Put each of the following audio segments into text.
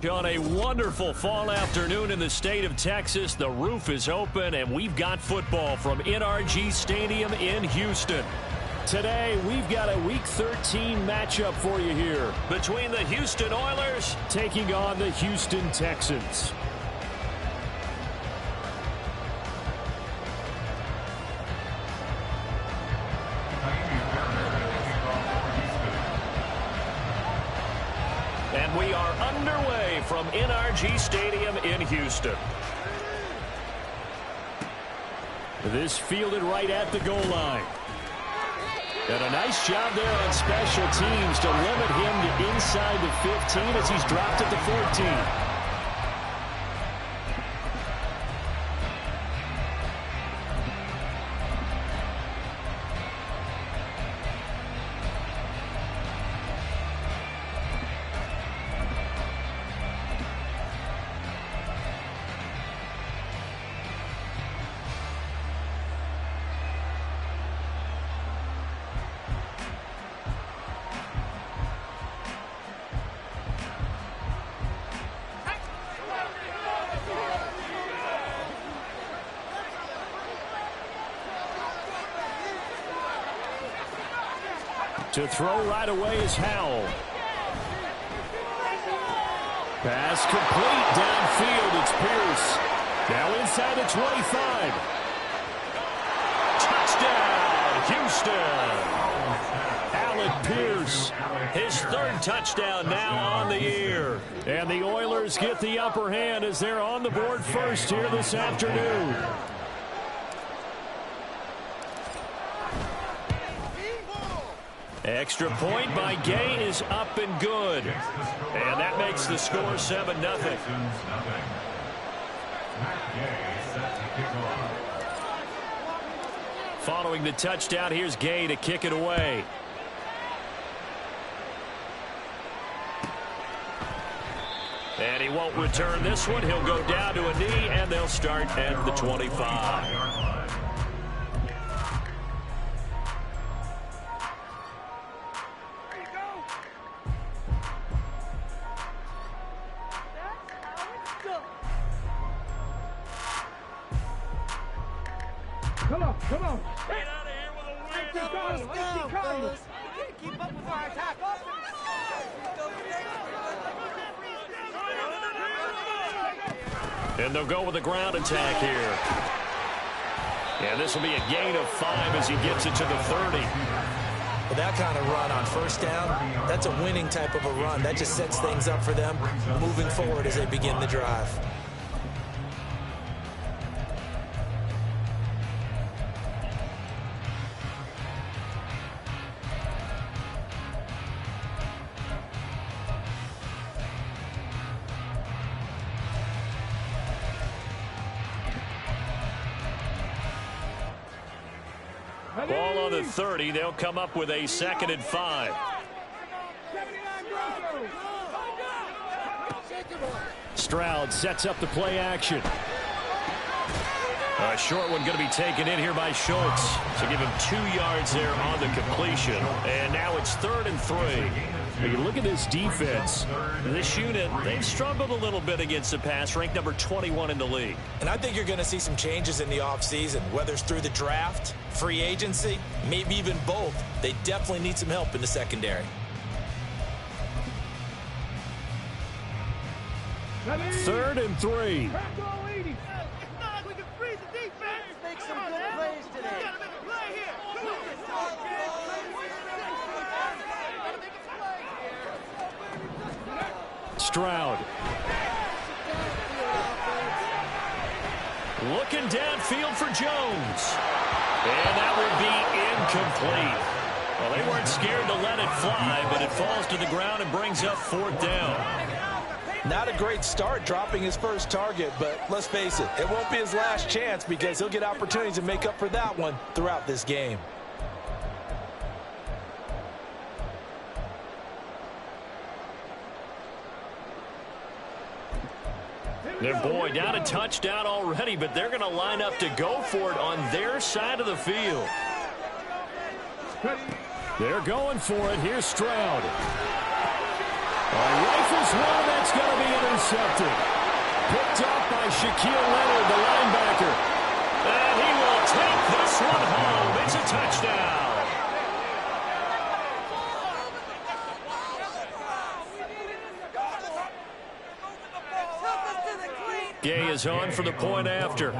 On a wonderful fall afternoon in the state of Texas, the roof is open, and we've got football from NRG Stadium in Houston. Today, we've got a Week 13 matchup for you here between the Houston Oilers taking on the Houston Texans. And we are underway from NRG Stadium in Houston. This fielded right at the goal line. And a nice job there on special teams to limit him to inside the 15 as he's dropped at the 14. To throw right away is Howell. Pass complete downfield. It's Pierce. Now inside the 25. Touchdown, Houston. Alec Pierce. His third touchdown now on the year. And the Oilers get the upper hand as they're on the board first here this afternoon. Extra point by Gay is up and good. And that makes the score 7-0. Following the touchdown, here's Gay to kick it away. And he won't return this one. He'll go down to a knee, and they'll start at the 25. Come on. Get out of here with a win. Keep up with our attack. And they'll go with the ground attack here. And this will be a gain of 5 as he gets it to the 30. Well, that kind of run on first down, that's a winning type of a run. That just sets things up for them moving forward as they begin the drive. Ball on the 30. They'll come up with a 2nd and 5. Stroud sets up the play action. A short one going to be taken in here by Schultz. So give him 2 yards there on the completion. And now it's 3rd and 3. When you look at this defense, this unit, they've struggled a little bit against the pass, ranked number 21 in the league. And I think you're going to see some changes in the offseason, whether it's through the draft, free agency, maybe even both. They definitely need some help in the secondary. 3rd and 3. Make some good plays today. Stroud. Looking downfield for Jones. And that would be incomplete. Well, they weren't scared to let it fly, but it falls to the ground and brings up 4th down. Not a great start dropping his first target, but let's face it, it won't be his last chance because he'll get opportunities to make up for that one throughout this game. Their boy down a touchdown already, but they're going to line up to go for it on their side of the field. They're going for it. Here's Stroud. Rifles one that's going to be intercepted. Picked up by Shaquille Leonard, the linebacker. And he will take this one home. It's a touchdown. Gay is on for the point after.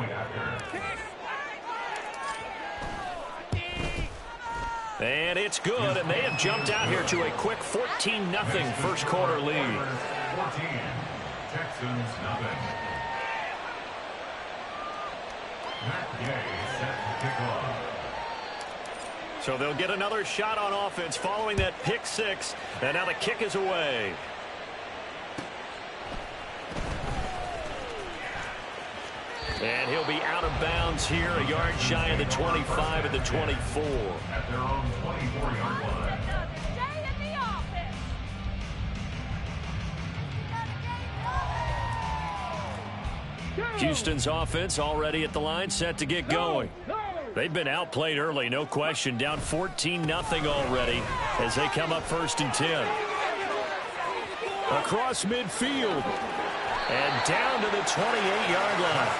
And it's good, and they have jumped out here to a quick 14-0 first quarter lead. 14, Texans nothing. Matt Gay set to kick off. So they'll get another shot on offense following that pick six, and now the kick is away. And he'll be out of bounds here, a yard shy of the 25 at the 24. At their own 24-yard line. Houston's offense already at the line, set to get going. They've been outplayed early, no question. Down 14-0 already as they come up 1st and 10. Across midfield. And down to the 28-yard line.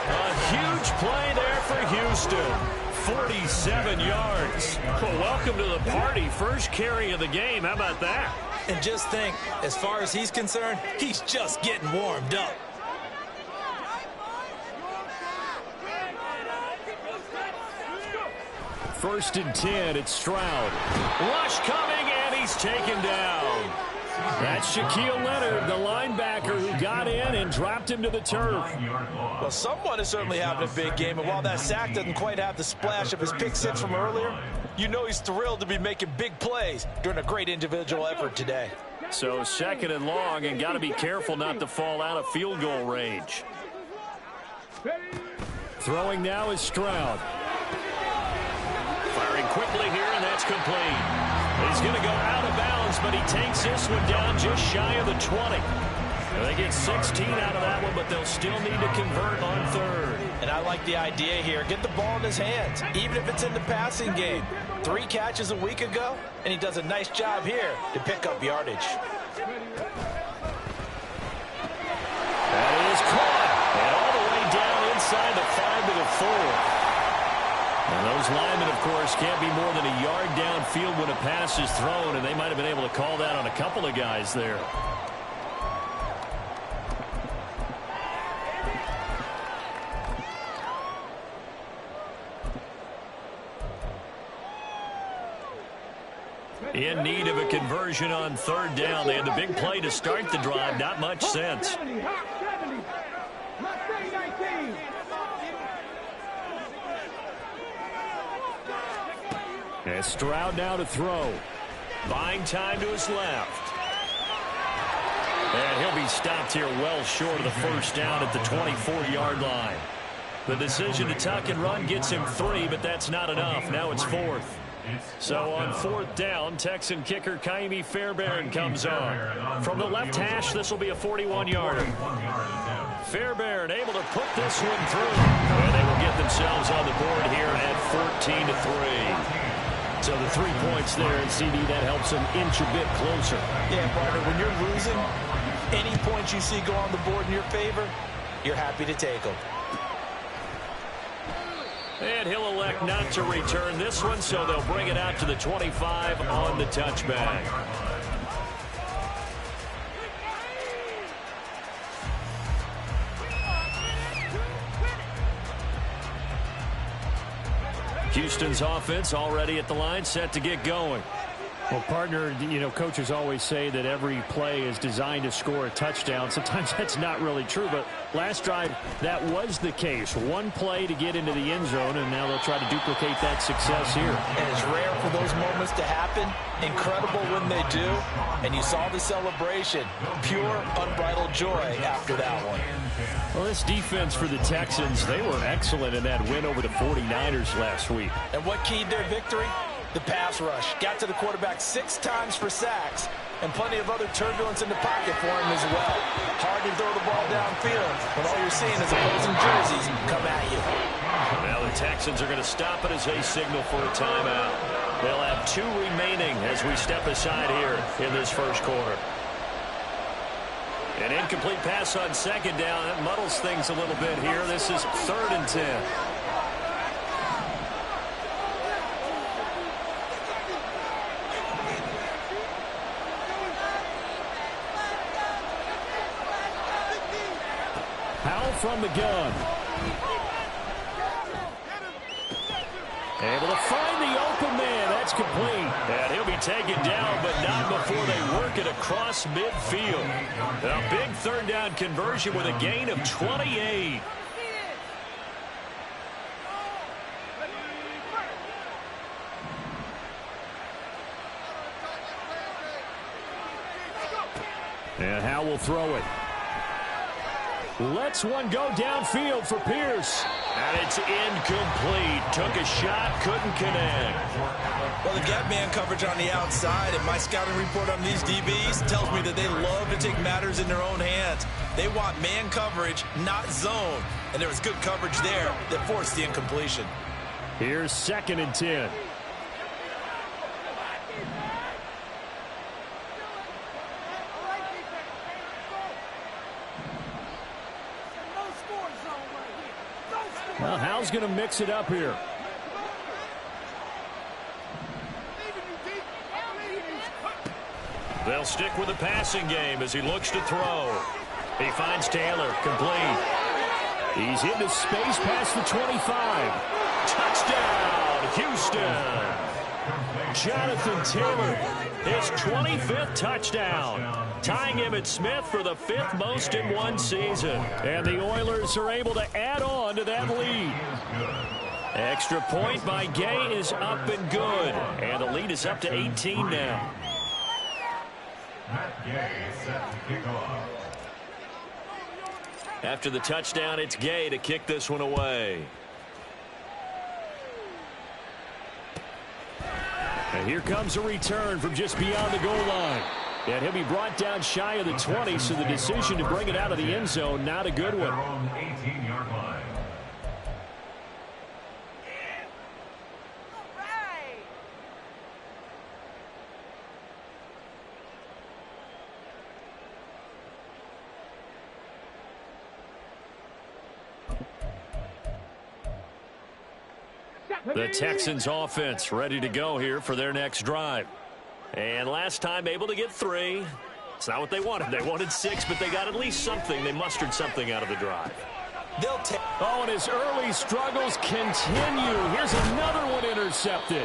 A huge play there for Houston. 47 yards. Well, welcome to the party. First carry of the game. How about that? And just think, as far as he's concerned, he's just getting warmed up. First and 10, it's Stroud. Rush coming, and he's taken down. That's Shaquille Leonard, the linebacker, who got in and dropped him to the turf. Well, someone is certainly having a big game, and while that sack doesn't quite have the splash of his pick six from earlier, you know he's thrilled to be making big plays during a great individual effort today. So 2nd and long, and got to be careful not to fall out of field goal range. Throwing now is Stroud. Firing quickly here, and that's complete. He's going to go out of bounds, but he takes this one down just shy of the 20. And they get 16 out of that one, but they'll still need to convert on 3rd. And I like the idea here. Get the ball in his hands, even if it's in the passing game. 3 catches a week ago, and he does a nice job here to pick up yardage. That is caught. And all the way down inside the 5 to the 4. And those linemen, of course, can't be more than a yard downfield when a pass is thrown, and they might have been able to call that on a couple of guys there. In need of a conversion on 3rd down. They had the big play to start the drive. Not much sense. And Stroud now to throw. Buying time to his left. And he'll be stopped here well short of the 1st down at the 24-yard line. The decision to tuck and run gets him 3, but that's not enough. Now it's 4th. So on 4th down, Texan kicker Ka'imi Fairbairn comes on. From the left hash, this will be a 41-yarder. Fairbairn able to put this one through. And they will get themselves on the board here at 14-3. So the 3 points there, and CD, that helps them inch a bit closer. Yeah, partner, when you're losing, any points you see go on the board in your favor, you're happy to take them. And he'll elect not to return this one, so they'll bring it out to the 25 on the touchback. Houston's offense already at the line, set to get going. Well, partner, you know, coaches always say that every play is designed to score a touchdown. Sometimes that's not really true, but last drive, that was the case. One play to get into the end zone, and now they'll try to duplicate that success here. And it's rare for those moments to happen. Incredible when they do. And you saw the celebration. Pure, unbridled joy after that one. Well, this defense for the Texans, they were excellent in that win over the 49ers last week. And what keyed their victory? The pass rush. Got to the quarterback 6 times for sacks, and plenty of other turbulence in the pocket for him as well. Hard to throw the ball downfield when all you're seeing is opposing jerseys come at you. Now the Texans are going to stop it as they signal for a timeout. They'll have 2 remaining as we step aside here in this first quarter. An incomplete pass on second down. That muddles things a little bit here. This is 3rd and 10. Howell from the gun. Able to find the open man. That's complete. And he'll be taken down, but not before they work it across midfield. A big 3rd down conversion with a gain of 28. And Howell will throw it. Lets one go downfield for Pierce. And it's incomplete. Took a shot, couldn't connect. Well, they've got man coverage on the outside, and my scouting report on these DBs tells me that they love to take matters in their own hands. They want man coverage, not zone. And there was good coverage there that forced the incompletion. Here's 2nd and 10. Well, Howell's going to mix it up here. They'll stick with the passing game as he looks to throw. He finds Taylor, complete. He's into space past the 25. Touchdown, Houston. Jonathan Taylor, his 25th touchdown, tying Emmitt Smith for the 5th most in one season. And the Oilers are able to add on to that lead. Extra point by Gay is up and good. And the lead is up to 18 now. Matt Gay set to kick off. After the touchdown, it's Gay to kick this one away. And here comes a return from just beyond the goal line. And he'll be brought down shy of the 20, so the decision to bring it out of the end zone, not a good one. 18-yard line. The Texans offense ready to go here for their next drive. And last time able to get 3. It's not what they wanted. They wanted 6, but they got at least something. They mustered something out of the drive. Oh, and his early struggles continue. Here's another one intercepted.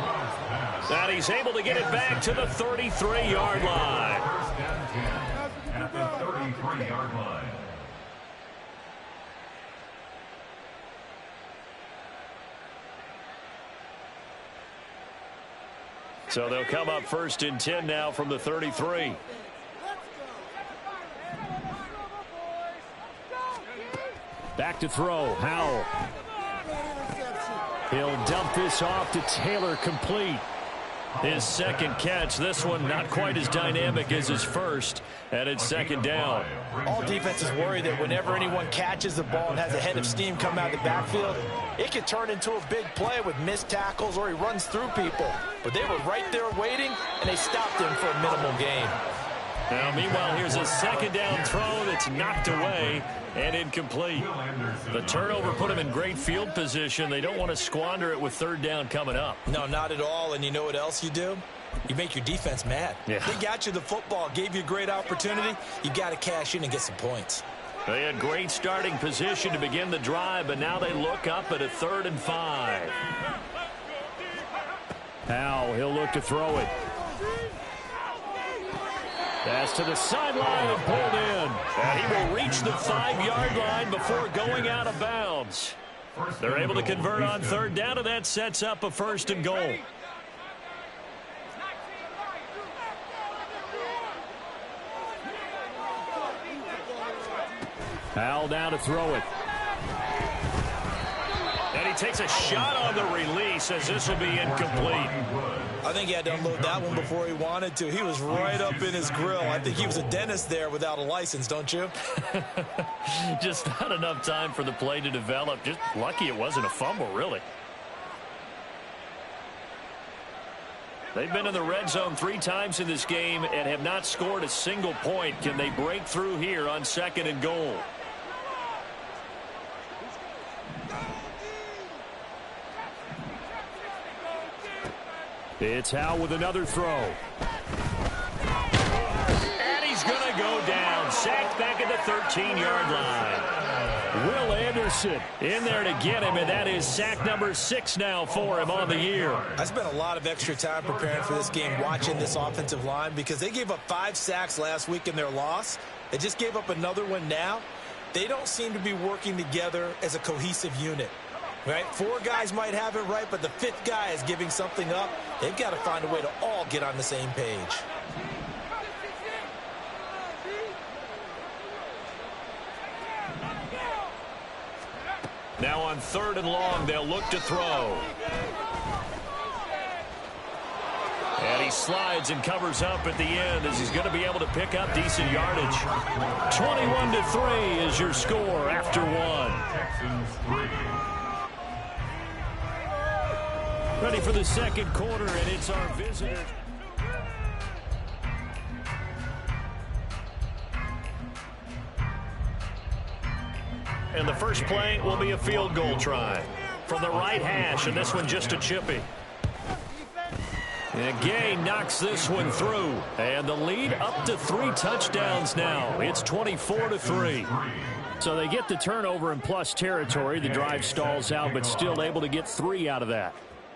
And he's able to get it back to the 33-yard line. First down 10 at the 33-yard line. So they'll come up 1st and 10 now from the 33. Back to throw. Howell. He'll dump this off to Taylor, complete. His 2nd catch. This one not quite as dynamic as his first. And it's 2nd down. All defenses worry that whenever anyone catches the ball and has a head of steam come out of the backfield, it could turn into a big play with missed tackles or he runs through people. But they were right there waiting, and they stopped him for a minimal gain. Now, meanwhile, here's a 2nd down throw that's knocked away and incomplete. The turnover put them in great field position. They don't want to squander it with 3rd down coming up. No, not at all. And you know what else you do? You make your defense mad. Yeah. They got you the football, gave you a great opportunity. You got to cash in and get some points. They had great starting position to begin the drive, but now they look up at a 3rd and 5. Howell, he'll look to throw it. Pass to the sideline and pulled in. And he will reach the 5-yard line before going out of bounds. They're able to convert on 3rd down, and that sets up a 1st and goal. Howell down to throw it. And he takes a shot on the release as this will be incomplete. I think he had to unload that one before he wanted to. He was right up in his grill. I think he was a dentist there without a license, don't you? Just not enough time for the play to develop. Just lucky it wasn't a fumble, really. They've been in the red zone 3 times in this game and have not scored a single point. Can they break through here on 2nd and goal? It's Howe with another throw. And he's going to go down. Sacked back at the 13-yard line. Will Anderson in there to get him, and that is sack number 6 now for him on the year. I spent a lot of extra time preparing for this game, watching this offensive line, because they gave up 5 sacks last week in their loss. They just gave up another one now. They don't seem to be working together as a cohesive unit. Right? 4 guys might have it right, but the 5th guy is giving something up. They've got to find a way to all get on the same page. Now on 3rd and long, they'll look to throw. And he slides and covers up at the end as he's going to be able to pick up decent yardage. 21-3 is your score after 1. Texans 3. ready for the 2nd quarter, and it's our visitors. And the first play will be a field goal try from the right hash, and this one just a chippy. And Gay knocks this one through, and the lead up to 3 touchdowns now. It's 24-3. So they get the turnover in plus territory. The drive stalls out, but still able to get 3 out of that.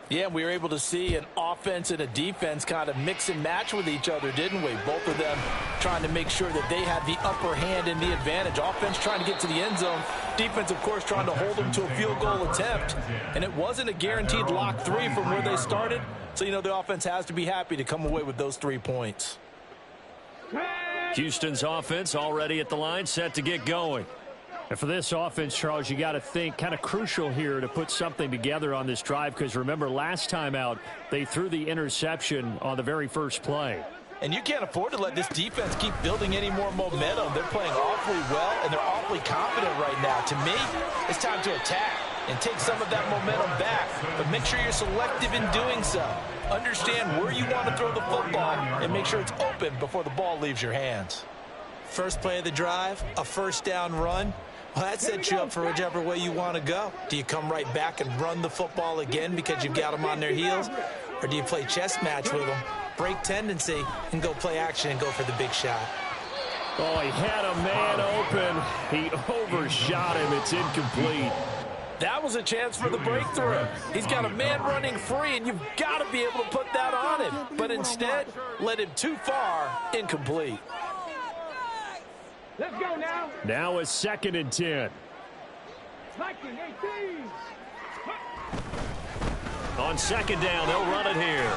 Yeah, we were able to see an offense and a defense kind of mix and match with each other, didn't we? Both of them trying to make sure that they had the upper hand and the advantage. Offense trying to get to the end zone. Defense, of course, trying to hold them to a field goal attempt. And it wasn't a guaranteed lock 3 from where they started. So, you know, the offense has to be happy to come away with those 3 points. Houston's offense already at the line, set to get going. And for this offense, Charles, you got to think kind of crucial here to put something together on this drive, because remember last time out they threw the interception on the very first play. And you can't afford to let this defense keep building any more momentum. They're playing awfully well, and they're awfully confident right now. To me, it's time to attack and take some of that momentum back, but make sure you're selective in doing so. Understand where you want to throw the football and make sure it's open before the ball leaves your hands. First play of the drive, a first down run. Well, that sets you up for whichever way you want to go. Do you come right back and run the football again because you've got them on their heels? Or do you play chess match with them, break tendency, and go play action and go for the big shot? Oh, he had a man open. He overshot him. It's incomplete. That was a chance for the breakthrough. He's got a man running free, and you've got to be able to put that on him. But instead, led him too far, incomplete. Let's go now. Now a 2nd and 10. 19-18. On 2nd down, they'll run it here.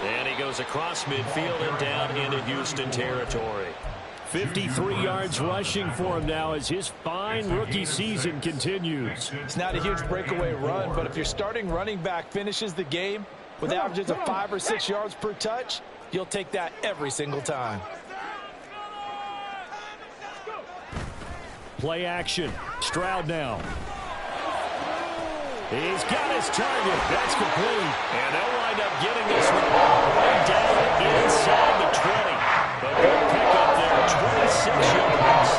And he goes across midfield and down into Houston territory. 53 yards rushing for him now as his fine rookie season continues. It's not a huge breakaway run, but if your starting running back finishes the game with averages of 5 or 6 yards per touch, you'll take that every single time. Play action. Stroud now. He's got his target. That's complete. And they'll wind up getting this one right down inside the 20. But good pickup there, 26 yards.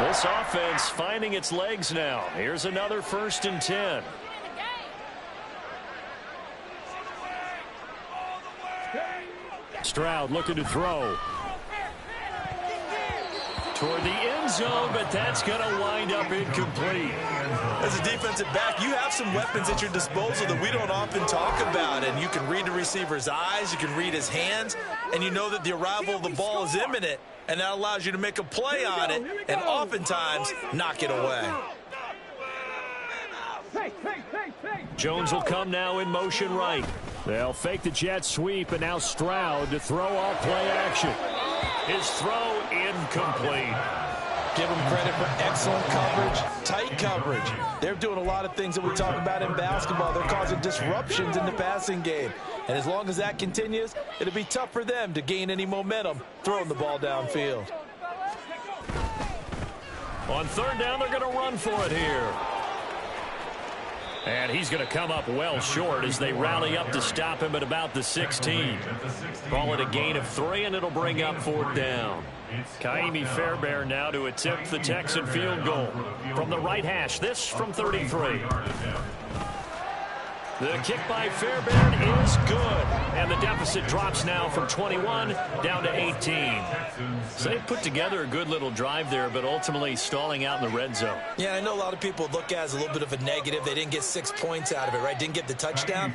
This offense finding its legs now. Here's another 1st and 10. Stroud looking to throw. Toward the end zone, but that's going to wind up incomplete. As a defensive back, you have some weapons at your disposal that we don't often talk about. And you can read the receiver's eyes, you can read his hands, and you know that the arrival of the ball is imminent. And that allows you to make a play on it and oftentimes knock it away. Jones will come now in motion right. They'll fake the jet sweep, and now Stroud to throw off play action. His throw incomplete. Give them credit for excellent coverage, tight coverage. They're doing a lot of things that we talk about in basketball. They're causing disruptions in the passing game. And as long as that continues, it'll be tough for them to gain any momentum throwing the ball downfield. On 3rd down, they're going to run for it here. And he's going to come up well short as they rally up to stop him at about the 16. Call it a gain of 3, and it'll bring up 4th down. Ka'imi Fairbairn now to attempt the Texan field goal from the right hash. This from 33. The kick by Fairbairn is good. And the deficit drops now from 21 down to 18. So they put together a good little drive there, but ultimately stalling out in the red zone. Yeah, I know a lot of people look at it as a little bit of a negative. They didn't get 6 points out of it, right? Didn't get the touchdown.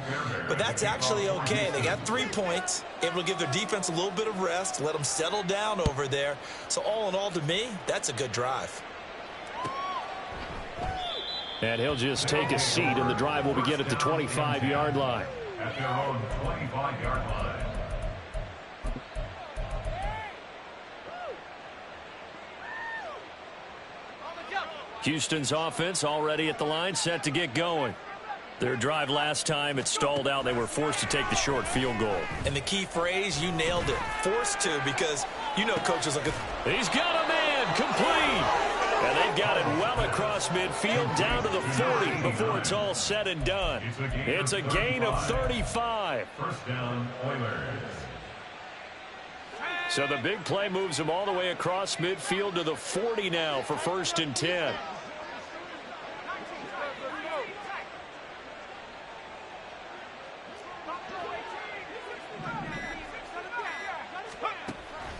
But that's actually okay. They got 3 points, able to give their defense a little bit of rest, let them settle down over there. So all in all, to me, that's a good drive. And he'll just take a seat, and the drive will begin at the 25-yard line. At their own 25-yard line. Houston's offense already at the line, set to get going. Their drive last time, it stalled out. They were forced to take the short field goal. And the key phrase, you nailed it. Forced to, because you know coaches look at... He's got a man complete. And they've got it well across midfield down to the 40 before it's all said and done. It's a gain of 35. First down, Oilers. So the big play moves them all the way across midfield to the 40 now for 1st and 10.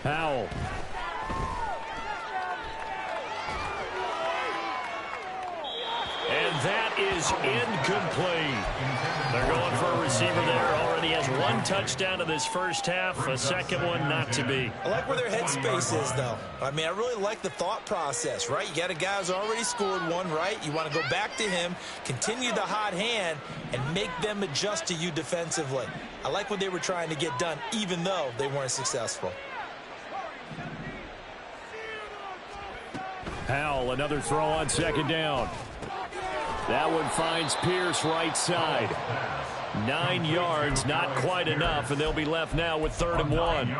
Howell. And that is incomplete. They're going for a receiver there. Already has 1 touchdown in this first half. A second one not to be. I like where their headspace is, though. I mean, I really like the thought process, right? You got a guy who's already scored 1, right? You want to go back to him, continue the hot hand, and make them adjust to you defensively. I like what they were trying to get done, even though they weren't successful. Howell, another throw on 2nd down. That one finds Pierce right side. 9 yards, not quite enough, and they'll be left now with 3rd and 1.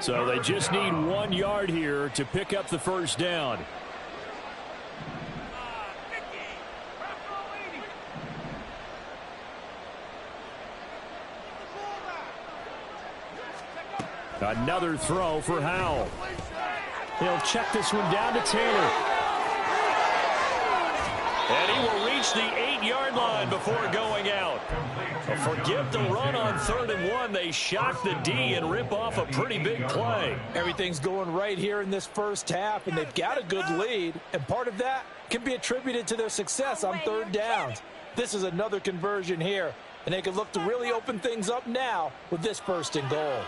So they just need 1 yard here to pick up the first down. Another throw for Howell. He'll check this one down to Taylor. And he will reach the 8-yard line before going out. Forget the run on 3rd and 1. They shock the D and rip off a pretty big play. Everything's going right here in this first half, and they've got a good lead. And part of that can be attributed to their success on 3rd downs. This is another conversion here, and they can look to really open things up now with this 1st and goal.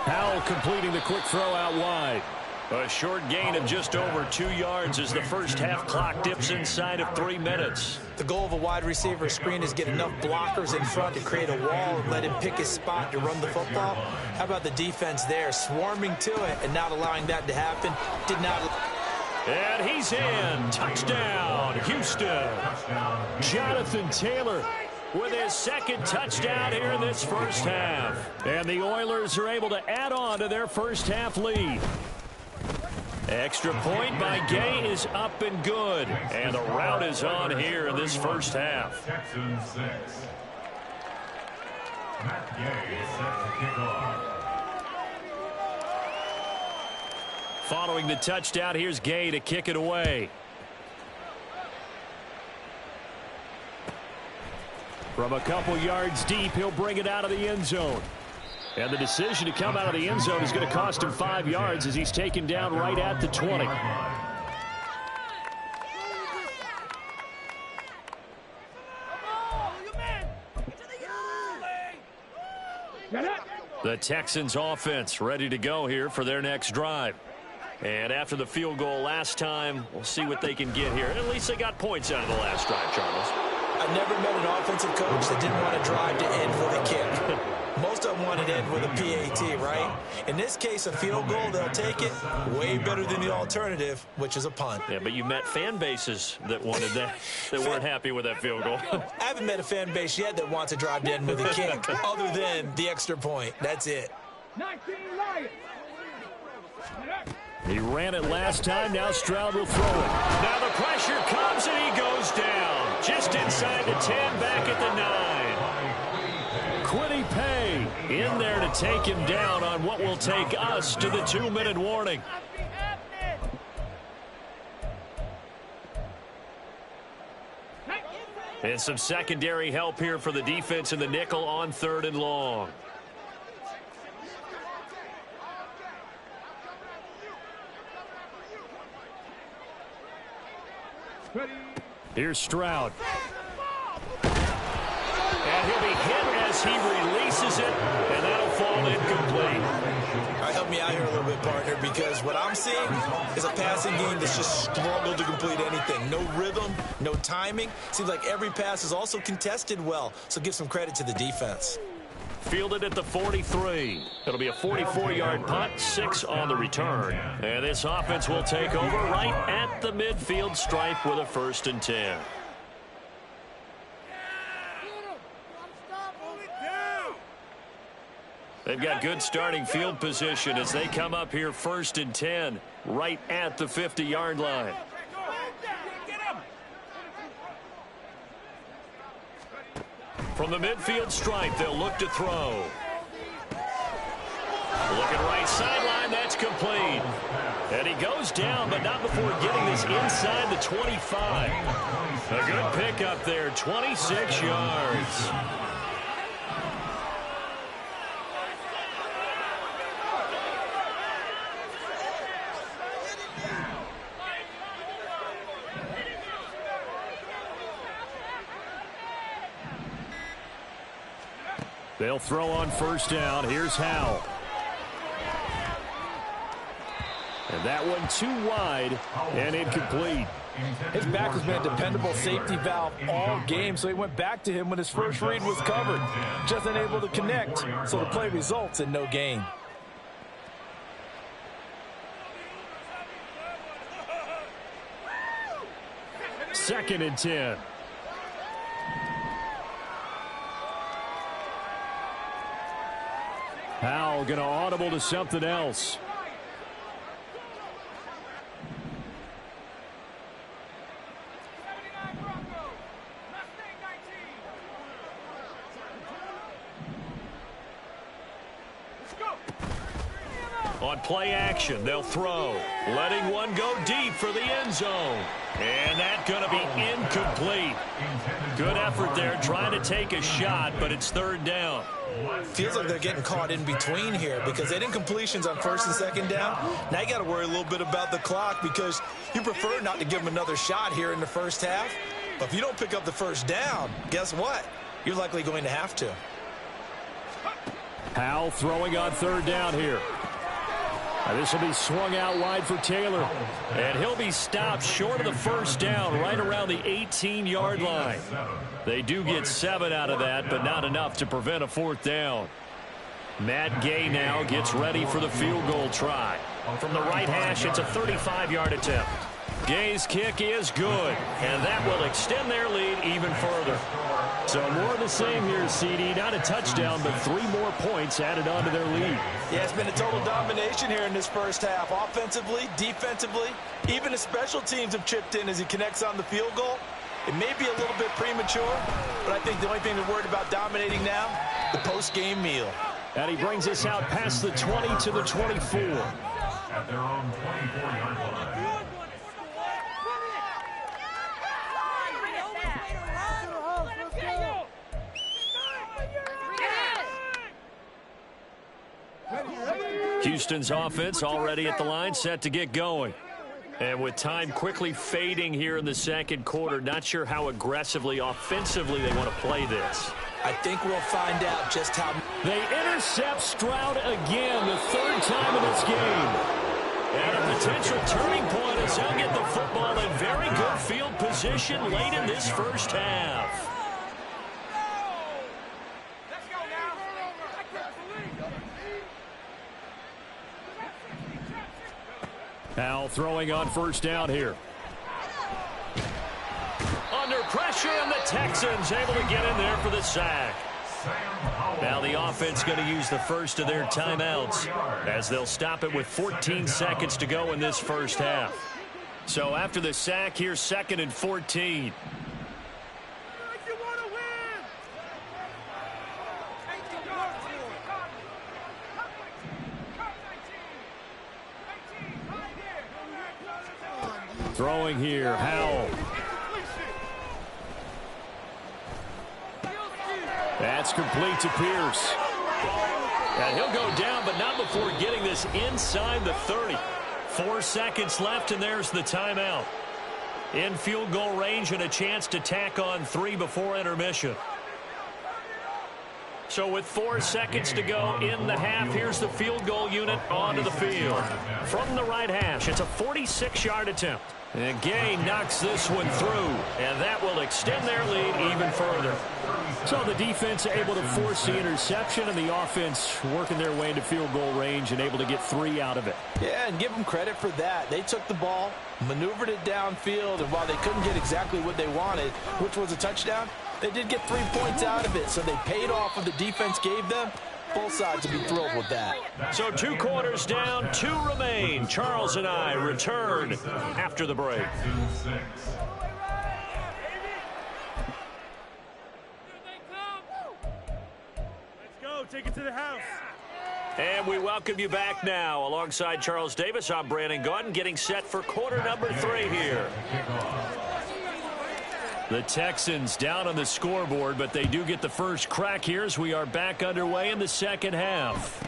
Howell completing the quick throw out wide. A short gain of just over 2 yards as the first half clock dips inside of 3 minutes. The goal of a wide receiver screen is get enough blockers in front to create a wall and let him pick his spot to run the football. How about the defense there, swarming to it and not allowing that to happen? Did not. And he's in. Touchdown, Houston. Jonathan Taylor with his 2nd touchdown here in this first half. And the Oilers are able to add on to their first half lead. Extra point by Gay is up and good. And the route is on here in this first half. Texans 6. Matt Gay is set to kick off. Following the touchdown, here's Gay to kick it away. From a couple yards deep, he'll bring it out of the end zone. And the decision to come out of the end zone is going to cost him 5 yards as he's taken down right at the 20. The Texans offense ready to go here for their next drive. And after the field goal last time, we'll see what they can get here. At least they got points out of the last drive, Charles. I've never met an offensive coach that didn't want to drive to end for the kick. Most of them want want it end with a PAT, right? In this case, a field goal, they'll take it. Way better than the alternative, which is a punt. Yeah, but you met fan bases that wanted that, that weren't happy with that field goal. I haven't met a fan base yet that wants to drive to end with a kick, other than the extra point. That's it. 19 Lions. He ran it last time. Now Stroud will throw it. Now the pressure comes and he goes down. Just inside the 10, back at the 9. Kwity Paye In there to take him down on what will take us to the 2-minute warning. And some secondary help here for the defense in the nickel on 3rd and long. Here's Stroud. And he'll be hit as he releases it, and that'll fall incomplete. All right, help me out here a little bit, partner, because what I'm seeing is a passing game that's just struggled to complete anything. No rhythm, no timing. Seems like every pass is also contested well, so give some credit to the defense. Fielded at the 43. It'll be a 44-yard punt, 6 on the return. And this offense will take over right at the midfield stripe with a 1st and 10. They've got good starting field position as they come up here 1st and 10 right at the 50-yard line. From the midfield stripe, they'll look to throw. Looking right sideline, that's complete. And he goes down, but not before getting this inside the 25. A good pickup there, 26 yards. They'll throw on 1st down. Here's Howell. And that one too wide and incomplete. His back has been a dependable safety valve all game, so he went back to him when his first read was covered. Just unable to connect, so the play results in no gain. Second and 10. Howell going to audible to something else. On play action, they'll throw. Letting one go deep for the end zone. And that's going to be incomplete. Good effort there trying to take a shot, but it's 3rd down. Feels like they're getting caught in between here because they didn't incompletions on 1st and 2nd down. Now you got to worry a little bit about the clock because you prefer not to give them another shot here in the 1st half. But if you don't pick up the 1st down, guess what? You're likely going to have to. Howell throwing on 3rd down here. This will be swung out wide for Taylor. And he'll be stopped short of the 1st down right around the 18-yard line. They do get 7 out of that, but not enough to prevent a 4th down. Matt Gay now gets ready for the field goal try. From the right hash, it's a 35-yard attempt. Gay's kick is good, and that will extend their lead even further. So more of the same here, CD. Not a touchdown, but 3 more points added on to their lead. Yeah, it's been a total domination here in this 1st half. Offensively, defensively, even the special teams have chipped in as he connects on the field goal. It may be a little bit premature, but I think the only thing they're worried about dominating now, the post-game meal. And he brings us out past the 20 to the 24. At their own 24-yard line. Houston's offense already at the line, set to get going. And with time quickly fading here in the 2nd quarter, not sure how aggressively, offensively they want to play this. I think we'll find out just how. They intercept Stroud again, the 3rd time in this game. And a potential turning point as they'll get the football in very good field position late in this 1st half. Let's go now. Howell throwing on first down here. Under pressure, and the Texans able to get in there for the sack. Now the offense going to use the first of their timeouts as they'll stop it with 14 seconds to go in this first half. So after the sack, here's 2nd and 14. Throwing here, Howell. That's complete to Pierce. And he'll go down, but not before getting this inside the 30. 4 seconds left, and there's the timeout. In field goal range and a chance to tack on 3 before intermission. So with 4 seconds to go in the half, here's the field goal unit onto the field. From the right hash, it's a 46-yard attempt. And Gay knocks this one through, and that will extend their lead even further. So the defense able to force the interception, and the offense working their way into field goal range and able to get 3 out of it. Yeah, and give them credit for that. They took the ball, maneuvered it downfield, and while they couldn't get exactly what they wanted, which was a touchdown, they did get 3 points out of it, so they paid off what the defense gave them. Both sides will be thrilled with that. So 2 quarters down, 2 remain. Charles and I return after the break. Let's go. Take it to the house. And we welcome you back now. Alongside Charles Davis, I'm Brandon Gaudin, getting set for quarter number 3 here. The Texans down on the scoreboard, but they do get the first crack here as we are back underway in the second half.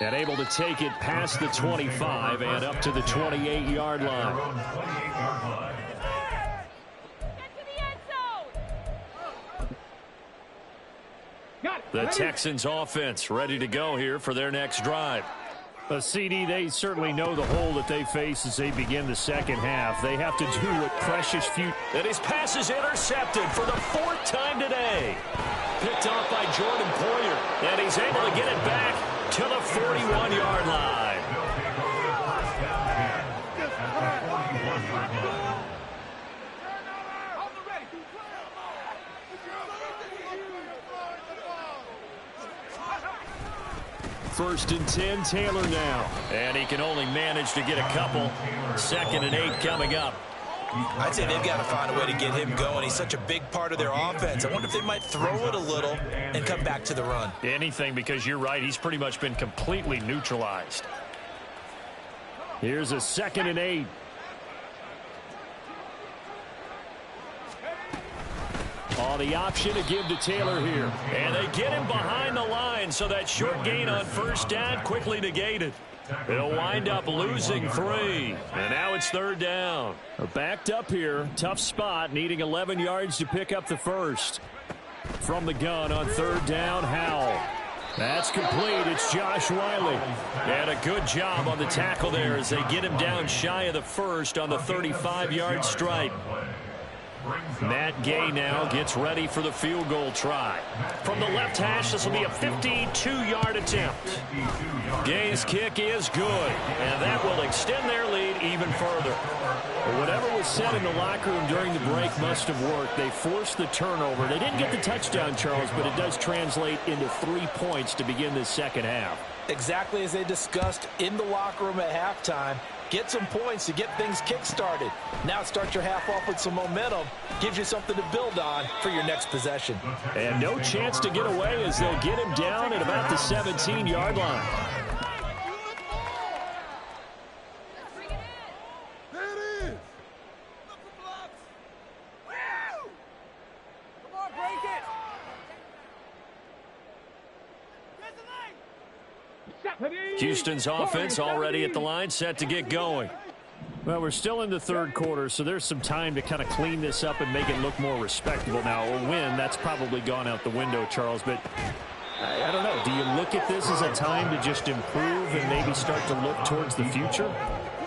And able to take it past the 25 and up to the 28-yard line. The Texans offense ready to go here for their next drive. CD, they certainly know the hole that they face as they begin the second half. They have to do what precious few. And his pass is intercepted for the 4th time today. Picked off by Jordan Poyer. And he's able to get it back to the 41-yard line. First and 10, Taylor now. And he can only manage to get a couple. 2nd and 8 coming up. I'd say they've got to find a way to get him going. He's such a big part of their offense. I wonder if they might throw it a little and come back to the run. Anything, because you're right. He's pretty much been completely neutralized. Here's a 2nd and 8. Oh, the option to give to Taylor here. And they get him behind the line, so that short gain on first down quickly negated. They'll wind up losing 3. And now it's 3rd down. Backed up here. Tough spot, needing 11 yards to pick up the first. From the gun on 3rd down, Howell. That's complete. It's Josh Wiley. And a good job on the tackle there as they get him down shy of the first on the 35-yard stripe. Matt Gay now gets ready for the field goal try. From the left hash, this will be a 52-yard attempt. Gay's kick is good, and that will extend their lead even further. Well, whatever was said in the locker room during the break must have worked. They forced the turnover. They didn't get the touchdown, Charles, but it does translate into 3 points to begin this second half. Exactly as they discussed in the locker room at halftime. Get some points to get things kick-started. Now start your half off with some momentum. Gives you something to build on for your next possession. And no chance to get away as they'll get him down at about the 17-yard line. Houston's offense already at the line, set to get going. Well, we're still in the 3rd quarter, so there's some time to kind of clean this up and make it look more respectable now. A win, that's probably gone out the window, Charles, but I don't know. Do you look at this as a time to just improve and maybe start to look towards the future?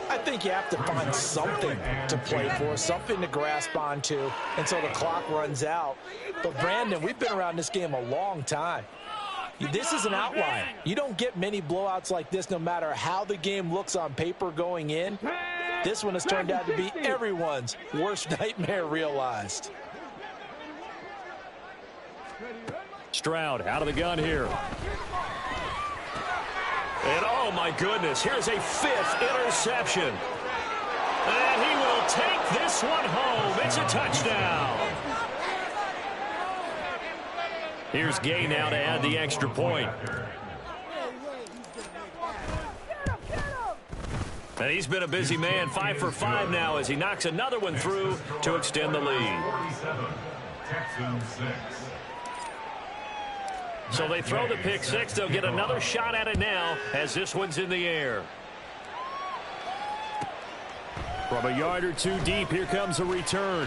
I think you have to find something to play for, something to grasp onto until the clock runs out. But, Brandon, we've been around this game a long time. This is an outlier. You don't get many blowouts like this no matter how the game looks on paper going in. This one has turned out to be everyone's worst nightmare realized. Stroud out of the gun here. And oh my goodness, here's a 5th interception. And he will take this one home. It's a touchdown. Here's Gay now to add the extra point. And he's been a busy man, 5 for 5 now as he knocks another one through to extend the lead. So they throw the pick six. They'll get another shot at it now as this one's in the air. From a yard or two deep, here comes a return.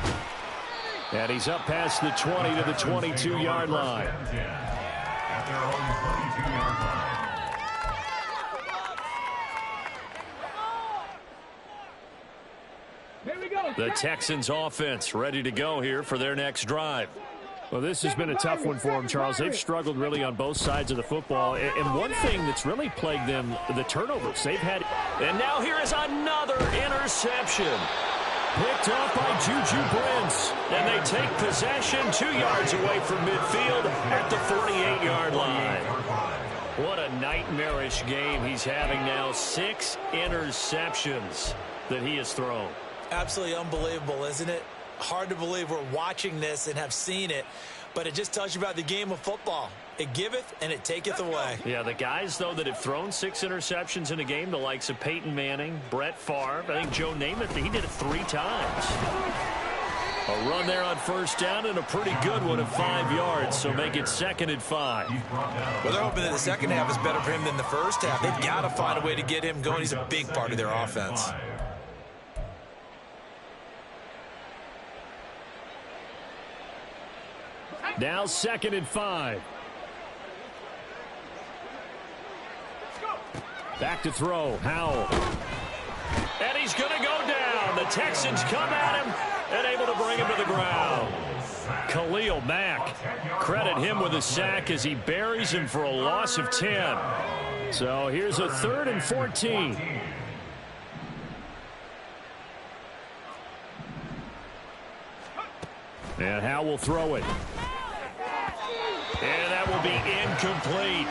And he's up past the 20 to the 22-yard line. At their own 22-yard line. The Texans offense ready to go here for their next drive. Well, this has been a tough one for them, Charles. They've struggled really on both sides of the football. And one thing that's really plagued them, the turnovers. They've had. And now here is another interception. Picked off by Juju Brents. And they take possession 2 yards away from midfield at the 48-yard line. What a nightmarish game he's having now. 6 interceptions that he has thrown. Absolutely unbelievable, isn't it? Hard to believe we're watching this and have seen it, but it just tells you about the game of football. It giveth and it taketh away. Yeah, the guys, though, that have thrown 6 interceptions in a game, the likes of Peyton Manning, Brett Favre, I think Joe Namath, he did it 3 times. A run there on first down and a pretty good one of 5 yards, so make it 2nd and 5. Well, they're hoping that the second half is better for him than the first half. They've got to find a way to get him going. He's a big part of their offense. Now 2nd and 5. Back to throw. Howell. And he's going to go down. The Texans come at him and able to bring him to the ground. Khalil Mack, credit him with a sack as he buries him for a loss of 10. So here's a 3rd and 14. And Howell will throw it. And that will be incomplete.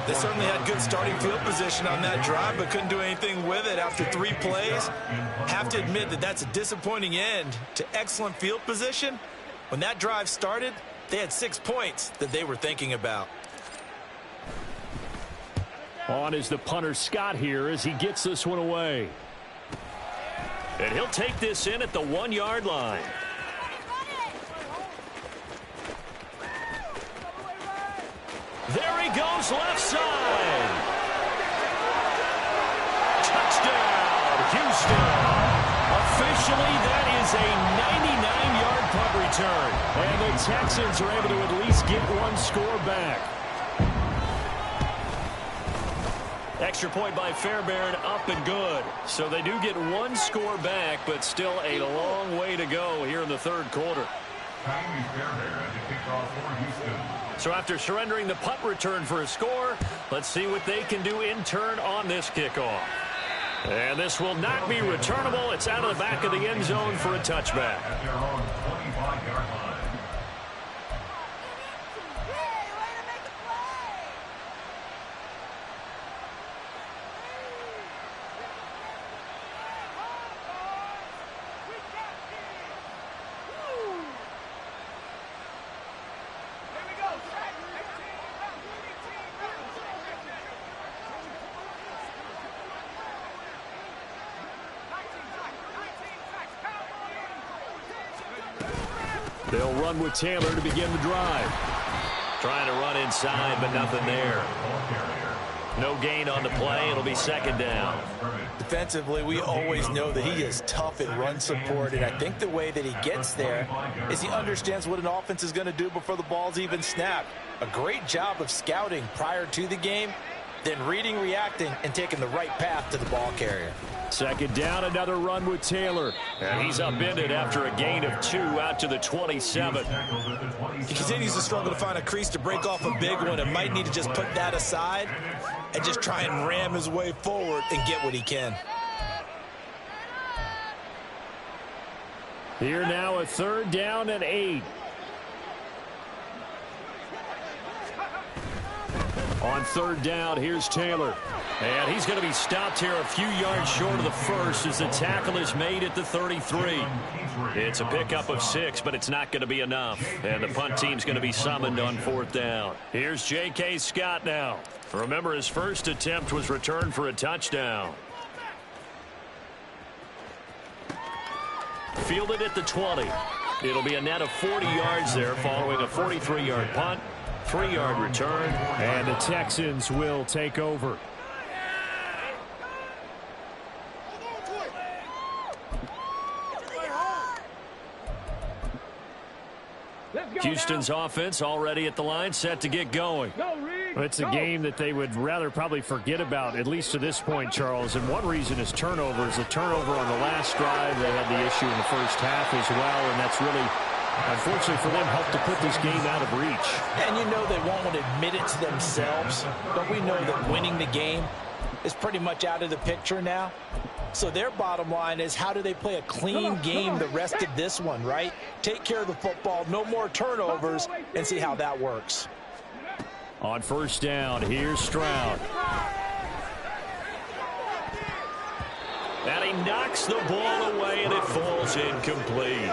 They certainly had good starting field position on that drive, but couldn't do anything with it after 3 plays. Have to admit that that's a disappointing end to excellent field position. When that drive started, they had 6 points that they were thinking about. On is the punter Scott here as he gets this one away. And he'll take this in at the 1-yard line. There he goes, left side. Touchdown, Houston. Officially, that is a 99-yard punt return. And the Texans are able to at least get 1 score back. Extra point by Fairbairn, up and good. So they do get 1 score back, but still a long way to go here in the 3rd quarter. Tyree Fairbairn at the kickoff for Houston. So after surrendering the punt return for a score, let's see what they can do in turn on this kickoff. And this will not be returnable. It's out of the back of the end zone for a touchback. At their own 25-yard line. They'll run with Taylor to begin the drive. Trying to run inside, but nothing there. No gain on the play. It'll be 2nd down. Defensively, we always know that he is tough in run support, and I think the way that he gets there is he understands what an offense is going to do before the ball's even snapped. A great job of scouting prior to the game, then reading, reacting, and taking the right path to the ball carrier. Second down, another run with Taylor. And he's upended after a gain of 2 out to the 27. He continues to struggle to find a crease to break off a big one and might need to just put that aside and just try and ram his way forward and get what he can. Here now, a third down and 8. On third down, here's Taylor. And he's going to be stopped here a few yards short of the first as the tackle is made at the 33. It's a pickup of 6, but it's not going to be enough. And the punt team's going to be summoned on fourth down. Here's J.K. Scott now. Remember, his first attempt was returned for a touchdown. Fielded at the 20. It'll be a net of 40 yards there following a 43-yard punt, 3-yard return. And the Texans will take over. Houston's offense already at the line, set to get going. It's a game that they would rather probably forget about, at least to this point, Charles. And one reason is turnovers. A turnover on the last drive. They had the issue in the first half as well, and that's really, unfortunately for them, helped to put this game out of reach. And you know they won't admit it to themselves, but we know that winning the game is pretty much out of the picture now. So their bottom line is, how do they play a clean game the rest of this one, right? Take care of the football, no more turnovers, and see how that works. On first down, here's Stroud. And he knocks the ball away, and it falls incomplete.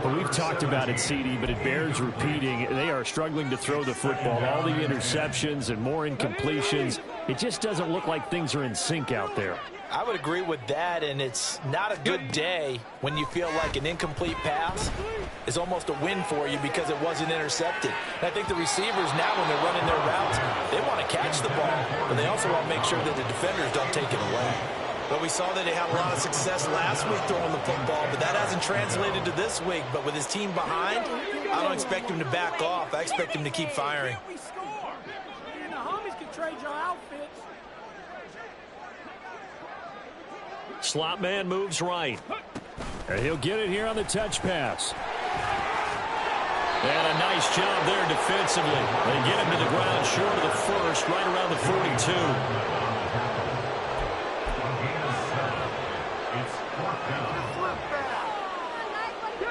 Well, we've talked about it, CD, but it bears repeating. They are struggling to throw the football. All the interceptions and more incompletions. It just doesn't look like things are in sync out there. I would agree with that, and it's not a good day when you feel like an incomplete pass is almost a win for you because it wasn't intercepted. And I think the receivers now, when they're running their routes, they want to catch the ball, but they also want to make sure that the defenders don't take it away. But we saw that they had a lot of success last week throwing the football, but that hasn't translated to this week. But with his team behind, I don't expect him to back off. I expect him to keep firing. We score. And the homies can trade your outfits. Slot man moves right. And he'll get it here on the touch pass. And a nice job there defensively. They get him to the ground short of the first, right around the 42.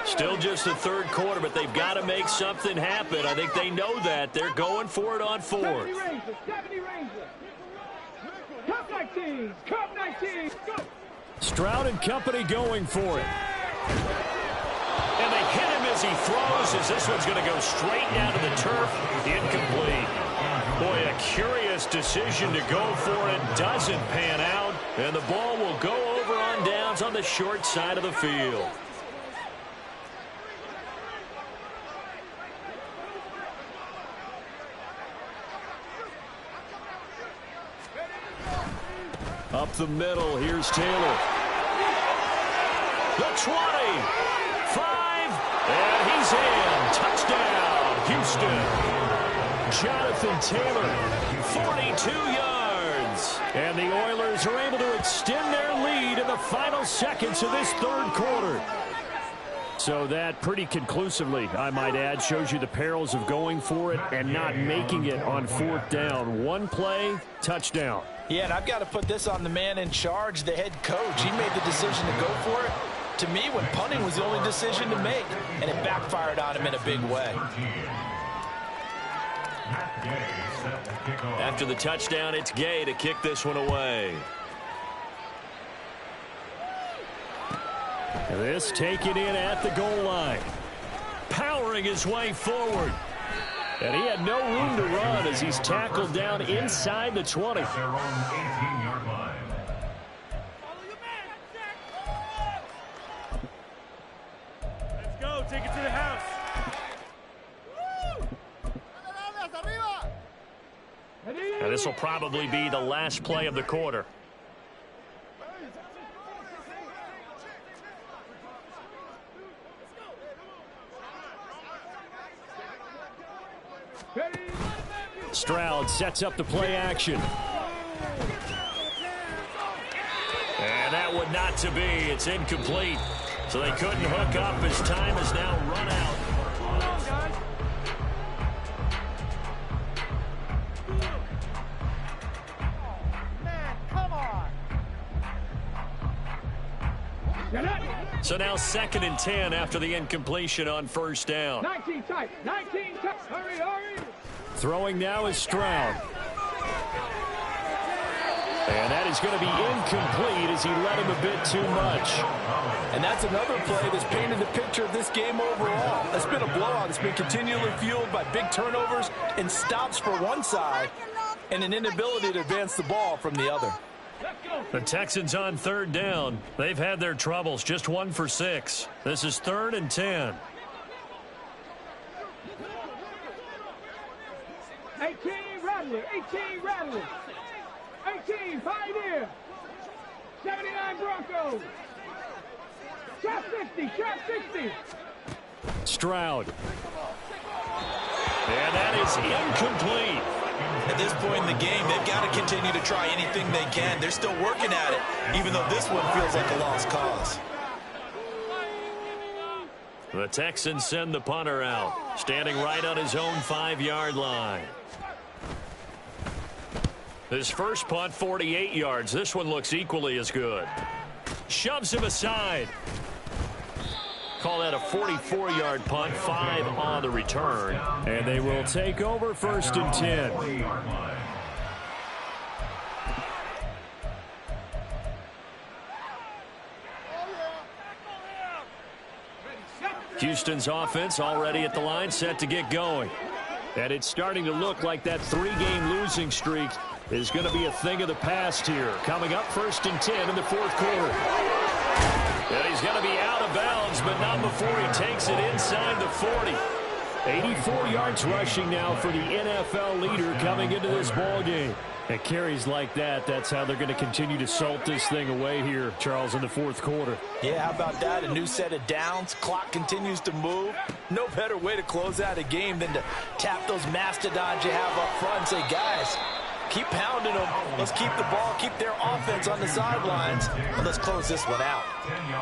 Still just the third quarter, but they've got to make something happen. I think they know that. They're going for it on fourth. Stroud and company going for it. And they hit him as he throws, as this one's going to go straight down to the turf. Incomplete. Boy, a curious decision to go for it. Doesn't pan out. And the ball will go over on downs on the short side of the field. Up the middle, here's Taylor. The 20, 5, and he's in. Touchdown, Houston. Jonathan Taylor, 42 yards. and the Oilers are able to extend their lead in the final seconds of this third quarter. So that pretty conclusively, I might add, shows you the perils of going for it and not making it on fourth down. One play, touchdown. Yeah, and I've got to put this on the man in charge, the head coach. He made the decision to go for it. To me, when punting was the only decision to make, and it backfired on him in a big way. After the touchdown, it's Gay to kick this one away. This taken in at the goal line. Powering his way forward. And he had no room to run as he's tackled down inside the 20. Their own 18-yard line. Let's go. Take it to the house. And this will probably be the last play of the quarter. Stroud sets up the play action. And that would not to be. It's incomplete. So they couldn't hook up as time has now run out. So now 2nd and 10 after the incompletion on first down. 19 tight. 19 tight. Hurry, hurry. Throwing now is Stroud. And that is going to be incomplete as he led him a bit too much. And that's another play that's painted the picture of this game overall. It's been a blowout. It's been continually fueled by big turnovers and stops for one side and an inability to advance the ball from the other. The Texans on 3rd down. They've had their troubles. Just 1 for 6. This is 3rd and 10. 18 Radley. 18 Radley. 18 Pioneer. 79 Broncos. Trap 60. Trap 60. Stroud. And that is incomplete. At this point in the game, they've got to continue to try anything they can. They're still working at it, even though this one feels like a lost cause. The Texans send the punter out, standing right on his own 5-yard line. His first punt, 48 yards. This one looks equally as good. Shoves him aside. Call that a 44-yard punt, 5 on the return. And they will take over 1st and 10. Houston's offense already at the line, set to get going. And it's starting to look like that 3-game losing streak is going to be a thing of the past here. Coming up 1st and 10 in the 4th quarter. And he's going to be out of bounds, but not before he takes it inside the 40. 84 yards rushing now for the NFL leader coming into this ball game. And carries like that, that's how they're going to continue to salt this thing away here, Charles, in the 4th quarter. Yeah, how about that? A new set of downs. Clock continues to move. No better way to close out a game than to tap those mastodons you have up front and say, guys, keep pounding them. Let's keep the ball, keep their offense on the sidelines, and let's close this one out.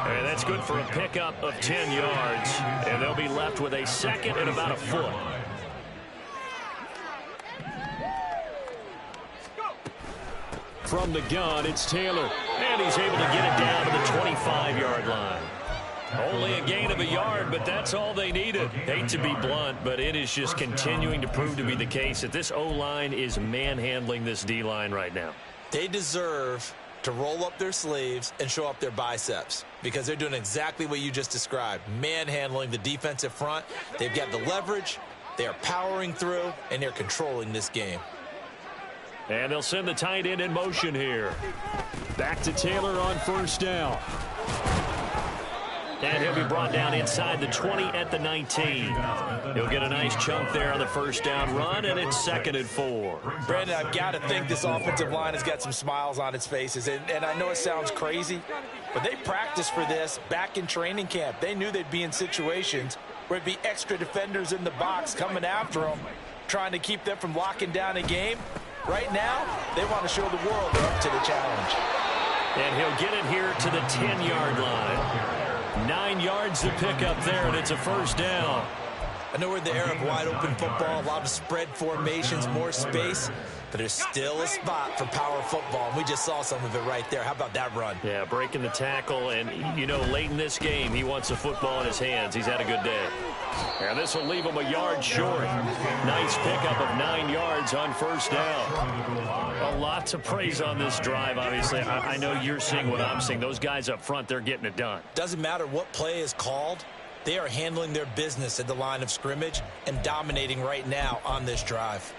And that's good for a pickup of 10 yards. And they'll be left with a 2nd and about a foot. From the gun, it's Taylor. And he's able to get it down to the 25-yard line. Only a gain of a yard, but that's all they needed. Hate to be blunt, but it is just continuing to prove to be the case that this O-line is manhandling this D-line right now. They deserve to roll up their sleeves and show up their biceps because they're doing exactly what you just described, manhandling the defensive front. They've got the leverage, they are powering through, and they're controlling this game. And they'll send the tight end in motion here. Back to Taylor on 1st down. And he'll be brought down inside the 20 at the 19. He'll get a nice chunk there on the 1st down run, and it's 2nd and 4. Brandon, I've got to think this offensive line has got some smiles on its faces. And I know it sounds crazy, but they practiced for this back in training camp. They knew they'd be in situations where it'd be extra defenders in the box coming after them, trying to keep them from locking down a game. Right now, they want to show the world they're up to the challenge. And he'll get it here to the 10-yard line. 9 yards to pick up there, and it's a 1st down. I know we're in the era of wide-open football, a lot of spread formations, more space, but there's still a spot for power football, and we just saw some of it right there. How about that run? Yeah, breaking the tackle, and, you know, late in this game, he wants the football in his hands. He's had a good day. And this will leave him a yard short. Nice pickup of 9 yards on 1st down. A lot to praise on this drive, obviously. I know you're seeing what I'm seeing. Those guys up front, they're getting it done. Doesn't matter what play is called. They are handling their business at the line of scrimmage and dominating right now on this drive.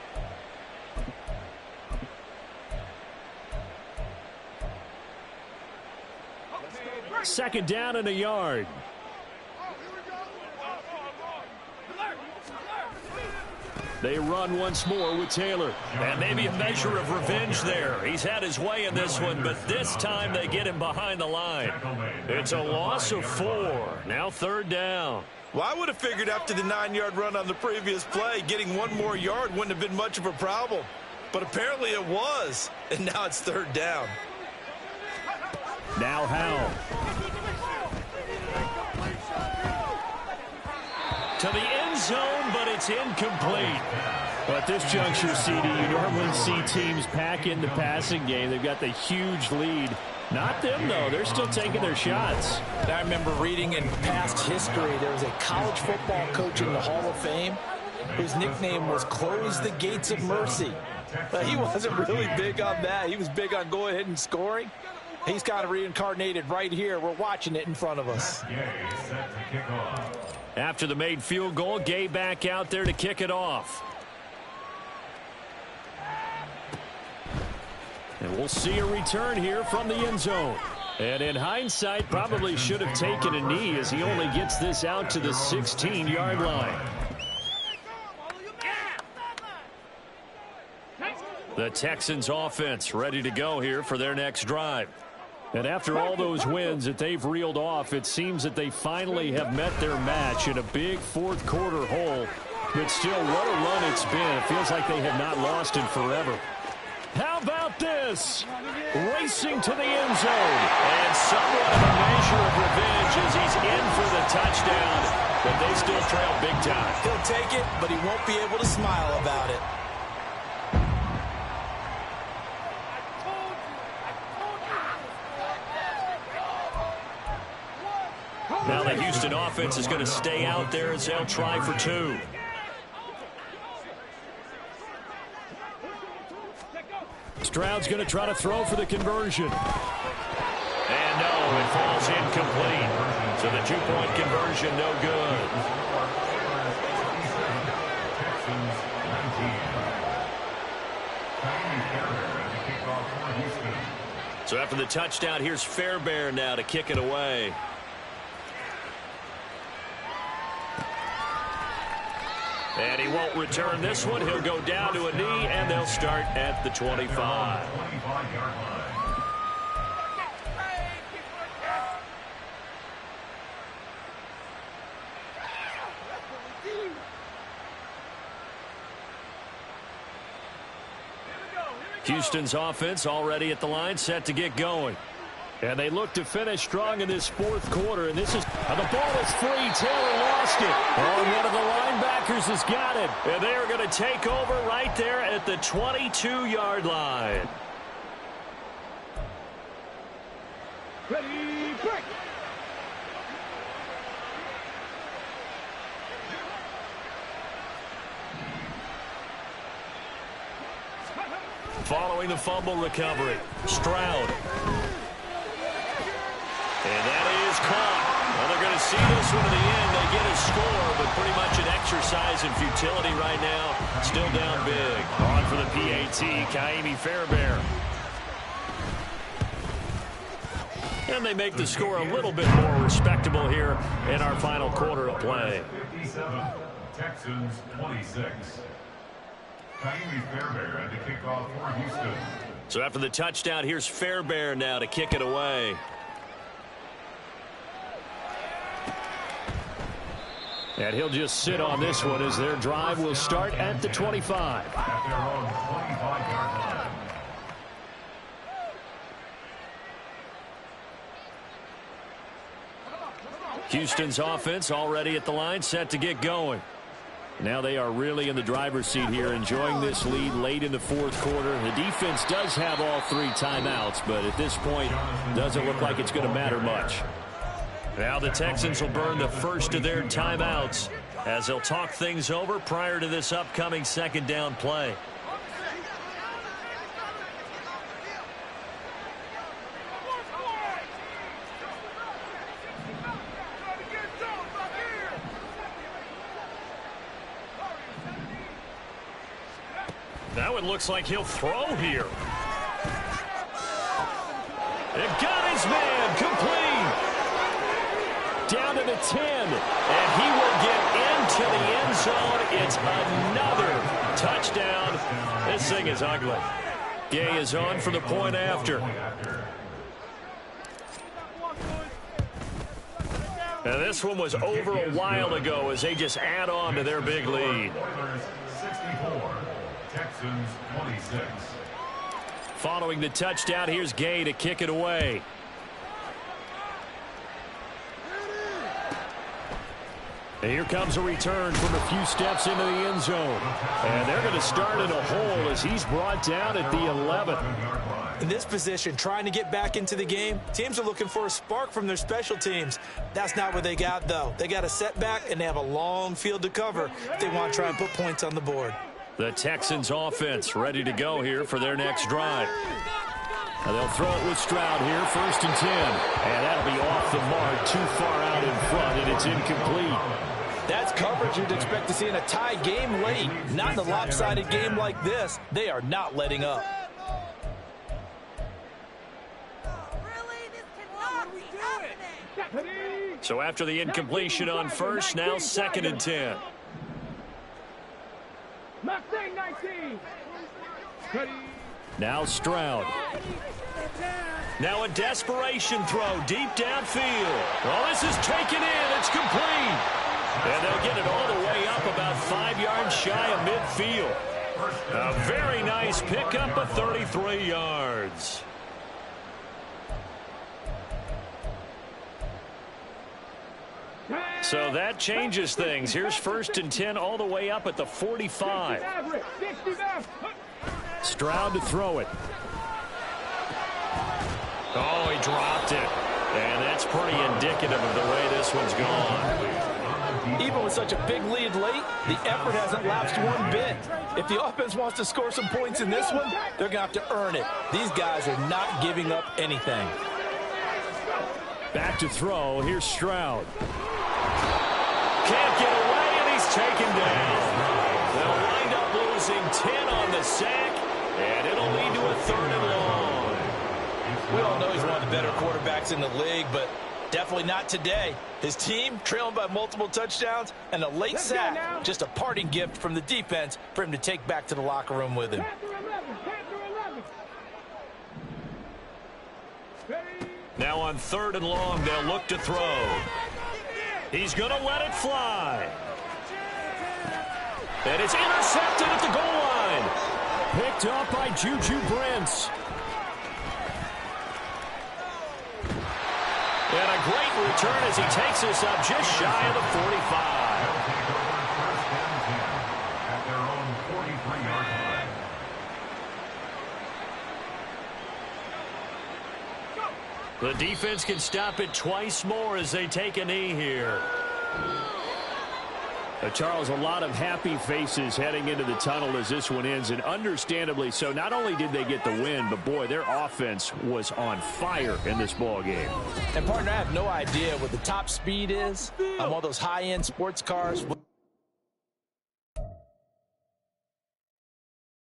Second down and a yard. They run once more with Taylor. And maybe a measure of revenge there. He's had his way in this one, but this time they get him behind the line. It's a loss of 4. Now 3rd down. Well, I would have figured after the 9-yard run on the previous play, getting one more yard wouldn't have been much of a problem. But apparently it was, and now it's third down. Now Howell. To the end zone, but it's incomplete. But at this juncture, CD, you normally see teams pack in the passing game. They've got the huge lead. Not them, though. They're still taking their shots. I remember reading in past history, there was a college football coach in the Hall of Fame whose nickname was Close the Gates of Mercy. But he wasn't really big on that. He was big on go ahead and scoring. He's kind of reincarnated right here. We're watching it in front of us. After the made field goal, Gay back out there to kick it off. And we'll see a return here from the end zone. And in hindsight, probably should have taken a knee as he only gets this out to the 16-yard line. The Texans offense ready to go here for their next drive. And after all those wins that they've reeled off, it seems that they finally have met their match in a big fourth quarter hole. But still, what a run it's been. It feels like they have not lost in forever. How about this? Racing to the end zone. And somewhat of a measure of revenge as he's in for the touchdown. But they still trail big time. He'll take it, but he won't be able to smile about it. Now the Houston offense is going to stay out there as they'll try for two. Stroud's going to try to throw for the conversion. And no, it falls incomplete. So the two-point conversion, no good. So after the touchdown, here's Fairbairn now to kick it away. And he won't return this one. He'll go down to a knee, and they'll start at the 25. Houston's offense already at the line, set to get going. And they look to finish strong in this fourth quarter. And this is the ball is free. Taylor lost it. Oh, one of the linebackers has got it. And they are going to take over right there at the 22-yard line. Ready, break. Following the fumble recovery, Stroud. And that is caught. Well, they're going to see this one to the end. They get a score, but pretty much an exercise in futility right now. Still down big. On for the PAT, Ka'imi Fairbairn. And they make the score a little bit more respectable here in our final quarter of play. 57, Texans 26. Ka'imi Fairbairn to kick off for Houston. So after the touchdown, here's Fairbairn now to kick it away. And he'll just sit on this one as their drive will start at the 25. At their own 25-yard line. Houston's offense already at the line, set to get going. Now they are really in the driver's seat here, enjoying this lead late in the fourth quarter. The defense does have all three timeouts, but at this point, doesn't look like it's going to matter much. Now the Texans will burn the first of their timeouts as they'll talk things over prior to this upcoming second down play. Now it looks like he'll throw here. It got his man complete. Down to the 10. And he will get into the end zone. It's another touchdown. This thing is ugly. Gay is on for the point after. And this one was over a while ago as they just add on to their big lead. 64, Texans 26. Following the touchdown, here's Gay to kick it away. And here comes a return from a few steps into the end zone. And they're going to start in a hole as he's brought down at the 11th. In this position, trying to get back into the game, teams are looking for a spark from their special teams. That's not what they got, though. They got a setback, and they have a long field to cover if they want to try and put points on the board. The Texans offense ready to go here for their next drive. And they'll throw it with Stroud here, 1st and 10. And that'll be off the mark, too far out in front, and it's incomplete. That's coverage you'd expect to see in a tie game late. Not in a lopsided game like this. They are not letting up. So after the incompletion on 1st, now 2nd and 10. Now Stroud. Now a desperation throw deep downfield. Oh, this is taken in. It's complete. And they'll get it all the way up about 5 yards shy of midfield. A very nice pickup of 33 yards. So that changes things. Here's 1st and 10 all the way up at the 45. Stroud to throw it. Oh, he dropped it. And that's pretty indicative of the way this one's gone. Even with such a big lead late, the effort hasn't lapsed one bit. If the offense wants to score some points in this one, they're going to have to earn it. These guys are not giving up anything. Back to throw. Here's Stroud. Can't get away, and he's taken down. They'll wind up losing 10 on the sack, and it'll lead to a 3rd and long. We all know he's one of the better quarterbacks in the league, but definitely not today. His team trailing by multiple touchdowns, and a late sack, just a parting gift from the defense for him to take back to the locker room with him. Now on 3rd and long, they'll look to throw. He's going to let it fly. And it's intercepted at the goal line. Picked up by Juju Brents. And a great return as he takes us up just shy of the 45. At their own 43-yard line. The defense can stop it twice more as they take a knee here. Charles, a lot of happy faces heading into the tunnel as this one ends, and understandably so. Not only did they get the win, but boy, their offense was on fire in this ball game. And partner, I have no idea what the top speed is on one of those high-end sports cars.